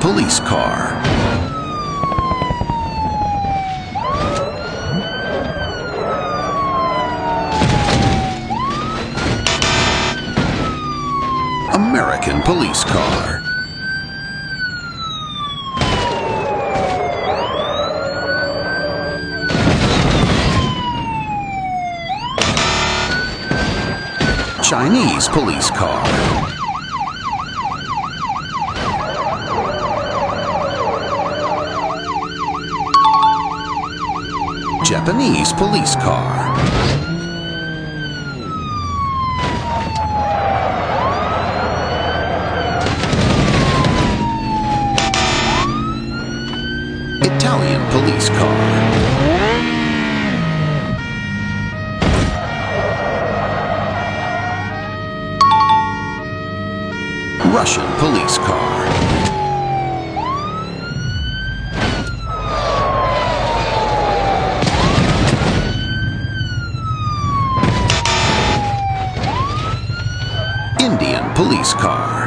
police car. American police car. Chinese police car. Japanese police car. Italian police car. Russian police car. Indian police car.